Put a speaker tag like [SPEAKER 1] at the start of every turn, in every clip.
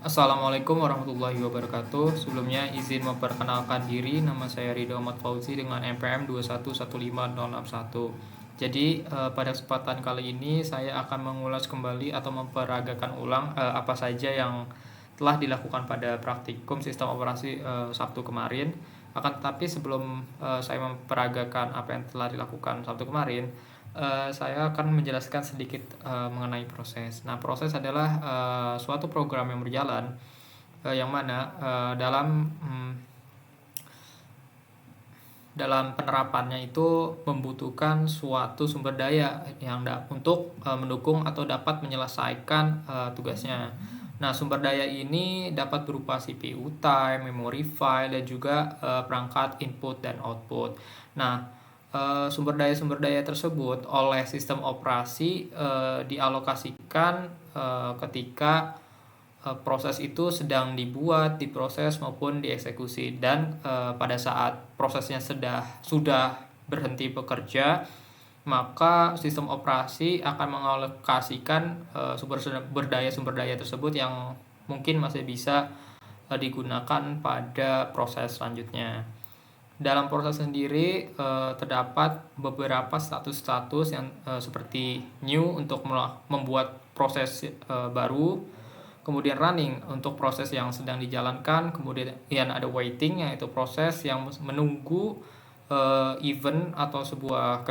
[SPEAKER 1] Assalamualaikum warahmatullahi wabarakatuh. Sebelumnya izin memperkenalkan diri, nama saya Ridho Ahmad Fauzi dengan NPM 2115061. Jadi pada kesempatan kali ini saya akan mengulas kembali atau memperagakan ulang apa saja yang telah dilakukan pada praktikum sistem operasi Sabtu kemarin. Akan tetapi sebelum saya memperagakan apa yang telah dilakukan Sabtu kemarin, saya akan menjelaskan sedikit mengenai proses. Nah, proses adalah suatu program yang berjalan yang mana dalam penerapannya itu membutuhkan suatu sumber daya yang untuk mendukung atau dapat menyelesaikan tugasnya. Nah, sumber daya ini dapat berupa CPU time, memory file, dan juga perangkat input dan output. Nah, sumber daya tersebut oleh sistem operasi dialokasikan ketika proses itu sedang dibuat, diproses maupun dieksekusi, dan pada saat prosesnya sudah berhenti bekerja, maka sistem operasi akan mengalokasikan sumber daya tersebut yang mungkin masih bisa digunakan pada proses selanjutnya. Dalam proses sendiri terdapat beberapa status-status yang seperti new untuk membuat proses baru, kemudian running untuk proses yang sedang dijalankan, kemudian ada waiting yaitu proses yang menunggu event atau sebuah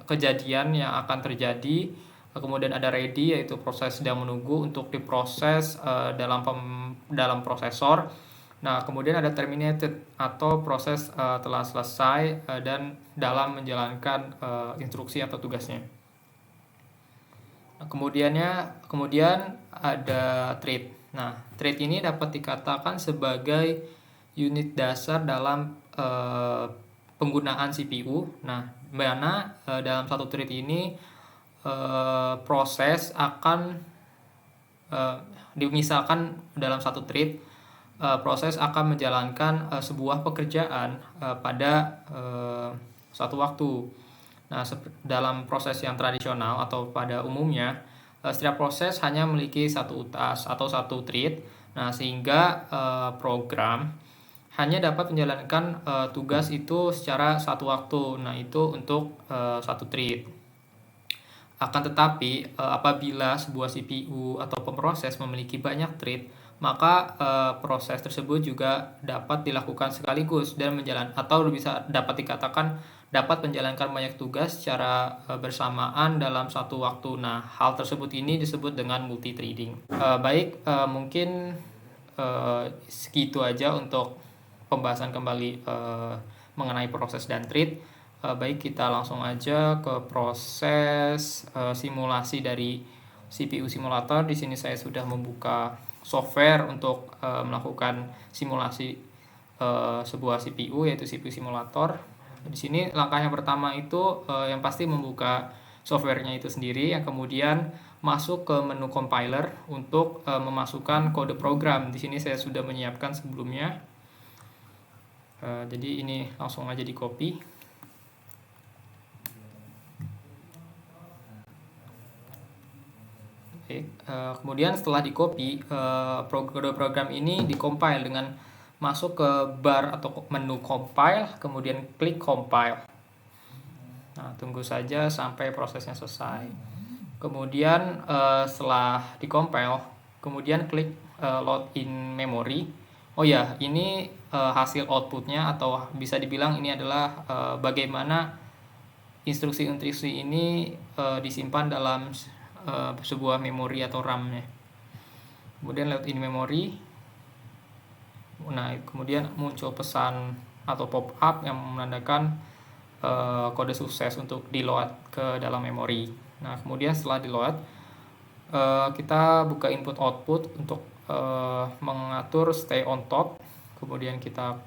[SPEAKER 1] kejadian yang akan terjadi, kemudian ada ready yaitu proses sedang menunggu untuk diproses dalam prosesor. Nah, kemudian ada terminated atau proses telah selesai dan dalam menjalankan instruksi atau tugasnya. Nah, kemudian ada thread. Nah, thread ini dapat dikatakan sebagai unit dasar dalam penggunaan CPU. Nah, mana dalam satu thread ini proses akan misalkan dalam satu thread proses akan menjalankan sebuah pekerjaan pada suatu waktu. Nah, dalam proses yang tradisional atau pada umumnya, setiap proses hanya memiliki satu task atau satu thread. Nah, sehingga program hanya dapat menjalankan tugas itu secara satu waktu. Nah, itu untuk satu thread. Akan tetapi, apabila sebuah CPU atau pemroses memiliki banyak thread, maka proses tersebut juga dapat dilakukan sekaligus dan dapat dikatakan dapat menjalankan banyak tugas secara bersamaan dalam satu waktu. Nah, hal tersebut ini disebut dengan multi-threading. Mungkin segitu aja untuk pembahasan kembali mengenai proses dan thread. Baik, kita langsung aja ke proses simulasi dari CPU simulator. Di sini saya sudah membuka software untuk melakukan simulasi sebuah CPU, yaitu CPU simulator. Di sini langkah yang pertama itu yang pasti membuka softwarenya itu sendiri, yang kemudian masuk ke menu compiler untuk memasukkan kode program. Di sini saya sudah menyiapkan sebelumnya. Jadi ini langsung aja di copy. Kemudian setelah di copy, kode program ini di-compile dengan masuk ke bar atau menu compile, kemudian klik compile. Nah, tunggu saja sampai prosesnya selesai. Kemudian setelah di-compile, kemudian klik load in memory. Oh ya, ini hasil outputnya, atau bisa dibilang ini adalah bagaimana instruksi-instruksi ini disimpan dalam sebuah memori atau RAM-nya. Kemudian load in memory. Nah, kemudian muncul pesan atau pop-up yang menandakan kode sukses untuk di-load ke dalam memori. Nah, kemudian setelah di-load, kita buka input output untuk mengatur stay on top. Kemudian kita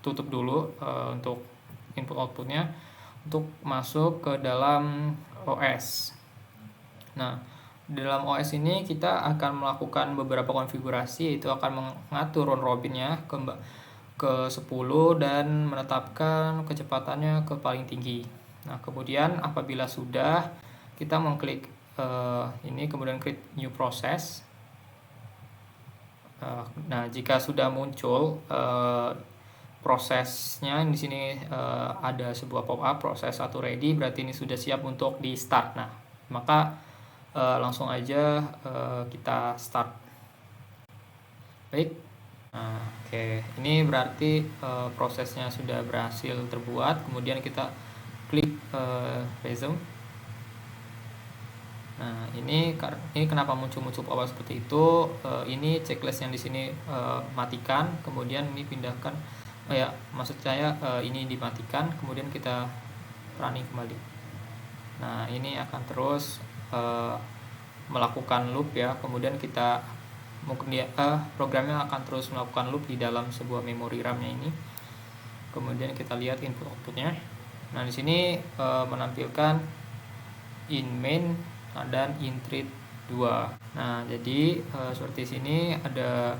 [SPEAKER 1] tutup dulu untuk input outputnya untuk masuk ke dalam OS. Nah, di dalam OS ini kita akan melakukan beberapa konfigurasi, yaitu akan mengatur round robinnya ke 10 dan menetapkan kecepatannya ke paling tinggi. Nah, kemudian apabila sudah, kita mengklik ini, kemudian klik new process. Nah, jika sudah muncul prosesnya di sini, ada sebuah pop-up proses 1 ready, berarti ini sudah siap untuk di start. Nah, maka langsung aja kita start. Baik. Nah, oke. Ini berarti prosesnya sudah berhasil terbuat. Kemudian kita klik resume. Nah, ini kenapa muncul pop-up seperti itu? Ini checklist yang di sini matikan, kemudian ini pindahkan. Maksud saya ini dimatikan, kemudian kita running kembali. Nah, ini akan terus melakukan loop ya. Kemudian programnya akan terus melakukan loop di dalam sebuah memori RAM-nya ini. Kemudian kita lihat input-outputnya. Nah, di sini menampilkan in main dan in thread 2. Nah, jadi seperti sini ada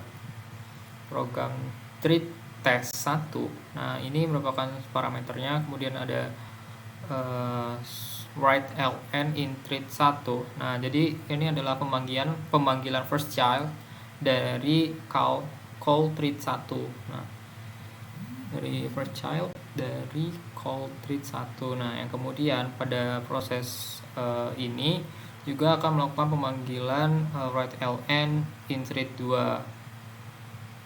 [SPEAKER 1] program thread test 1. Nah, ini merupakan parameternya. Kemudian ada write ln in thread 1. Nah, jadi ini adalah pemanggilan first child dari call thread 1. Nah, dari first child dari call thread 1. Nah, yang kemudian pada proses ini juga akan melakukan pemanggilan write ln in thread 2.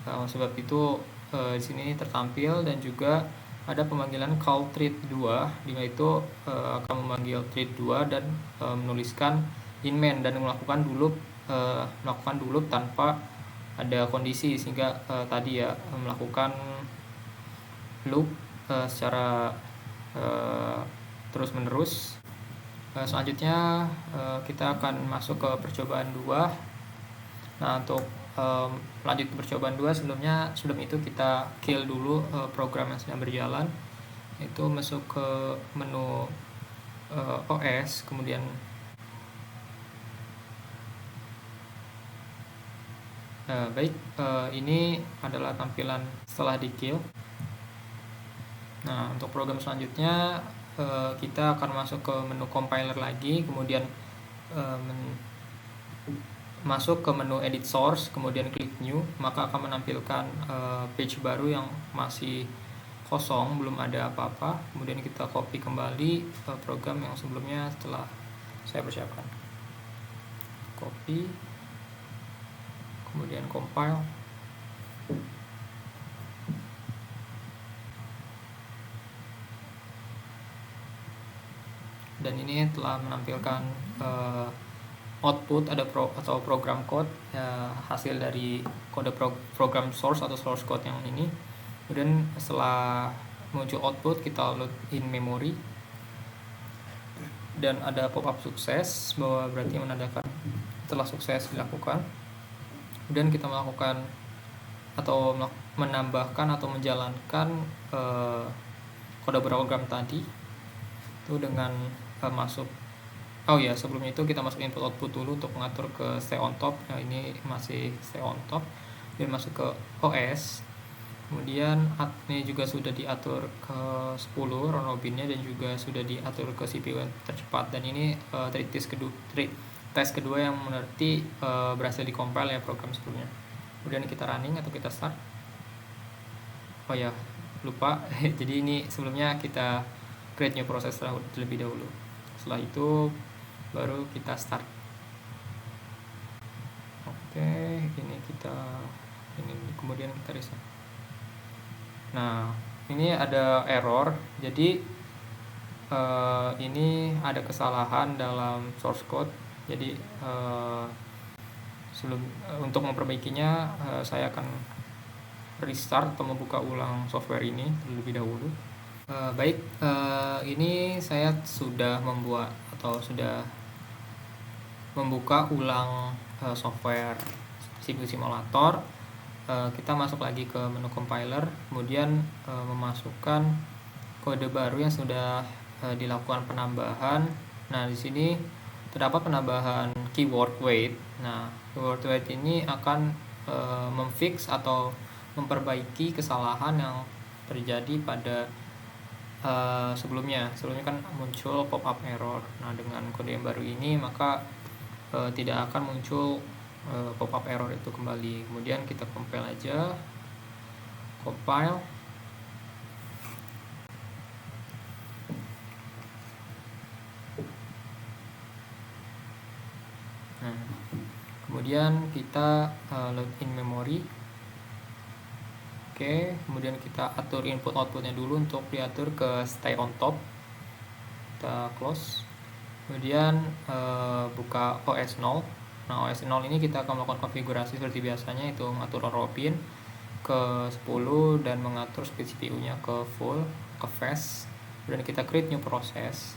[SPEAKER 1] Sebab itu di sini tertampil, dan juga ada pemanggilan call thread 2, di mana itu akan memanggil thread 2 dan menuliskan in main dan melakukan loop tanpa ada kondisi, sehingga tadi ya melakukan loop secara terus menerus. Selanjutnya kita akan masuk ke percobaan 2. Nah, untuk lanjut ke percobaan 2, sebelum itu kita kill dulu program yang sedang berjalan. Itu masuk ke menu OS, kemudian ini adalah tampilan setelah di kill. Nah, untuk program selanjutnya kita akan masuk ke menu compiler lagi, kemudian masuk ke menu edit source, kemudian klik new, maka akan menampilkan page baru yang masih kosong, belum ada apa-apa. Kemudian kita copy kembali program yang sebelumnya setelah saya persiapkan. Copy, kemudian compile. Dan ini telah menampilkan output atau program code hasil dari kode program source atau source code yang ini. Kemudian setelah muncul output, kita load in memory dan ada pop-up sukses, bahwa berarti menandakan telah sukses dilakukan. Kemudian kita melakukan atau menambahkan atau menjalankan kode program tadi itu dengan masuk. Sebelum itu kita masuk input output dulu untuk mengatur ke stay on top. Nah, ini masih stay on top. Dan masuk ke OS. Kemudian ini juga sudah diatur ke 10 round robinnya, dan juga sudah diatur ke CPU yang tercepat. Dan ini tes kedua yang berarti berhasil dikompil ya program sebelumnya. Kemudian kita running atau kita start. Lupa. Jadi ini sebelumnya kita create new process terlebih dahulu. Setelah itu baru kita start. Kemudian kita reset. Nah, ini ada error. Jadi ini ada kesalahan dalam source code. Jadi untuk memperbaikinya saya akan restart atau membuka ulang software ini terlebih dahulu. Ini saya sudah membuat atau sudah membuka ulang software CPU simulator. Kita masuk lagi ke menu compiler, kemudian memasukkan kode baru yang sudah dilakukan penambahan. Nah, di sini terdapat penambahan keyword wait. Nah, keyword wait ini akan memfix atau memperbaiki kesalahan yang terjadi pada sebelumnya kan muncul pop-up error. Nah, dengan kode yang baru ini maka tidak akan muncul pop-up of error itu kembali. Kemudian kita compile aja, compile. Nah, kemudian kita load in memory. Oke, kemudian kita atur input outputnya dulu untuk diatur ke stay on top. Kita close. Kemudian buka OS 0. Nah, OS 0 ini kita akan melakukan konfigurasi seperti biasanya, itu mengatur robin ke 10 dan mengatur speed CPU-nya ke full, ke fast. Kemudian kita create new process.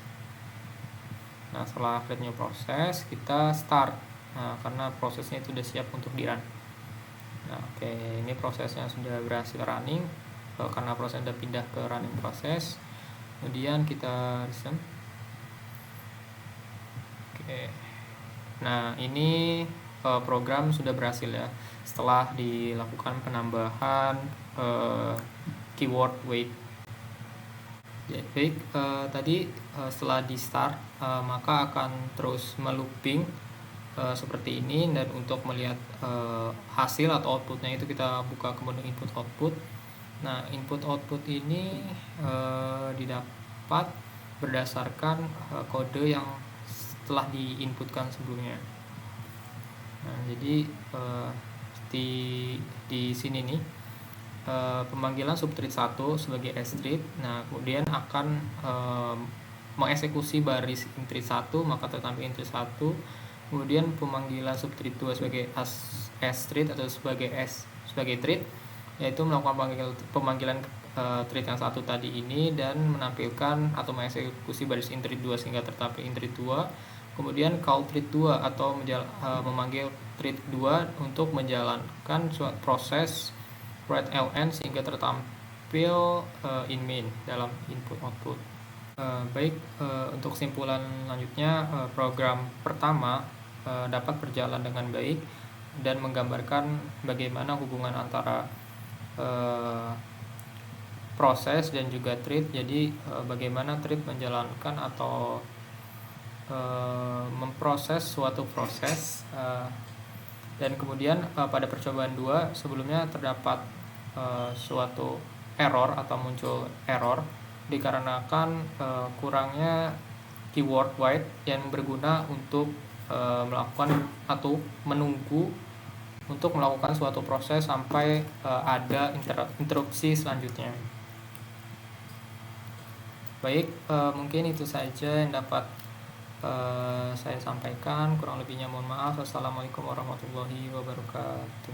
[SPEAKER 1] Nah, setelah create new process, kita start. Nah, karena prosesnya itu sudah siap untuk di-run. Nah, oke, ini prosesnya sudah berhasil running karena proses sudah pindah ke running proses. Kemudian kita resume. Oke. Nah, ini program sudah berhasil ya. Setelah dilakukan penambahan keyword wait. Ya, baik, tadi setelah di start maka akan terus melooping seperti ini, dan untuk melihat hasil atau outputnya itu kita buka ke menu input output. Nah, input output ini didapat berdasarkan kode yang telah diinputkan sebelumnya. Nah, jadi di sini nih pemanggilan subthread 1 sebagai sthread. Nah, kemudian akan mengeksekusi baris thread 1, maka tertampil thread 1. Kemudian pemanggilan subthread 2 sebagai sthread atau sebagai thread, yaitu melakukan pemanggilan thread yang satu tadi ini dan menampilkan atau mengeksekusi baris thread 2 sehingga tertampil thread 2. Kemudian call thread 2 atau memanggil thread 2 untuk menjalankan proses write ln sehingga tertampil in main dalam input output. Baik, untuk kesimpulan lanjutnya, program pertama dapat berjalan dengan baik dan menggambarkan bagaimana hubungan antara proses dan juga thread. Jadi bagaimana thread menjalankan atau memproses suatu proses, dan kemudian pada percobaan 2 sebelumnya terdapat suatu error atau muncul error dikarenakan kurangnya keyword wait yang berguna untuk melakukan atau menunggu untuk melakukan suatu proses sampai ada interupsi selanjutnya. Baik, mungkin itu saja yang dapat saya sampaikan. Kurang lebihnya mohon maaf. Wassalamualaikum warahmatullahi wabarakatuh.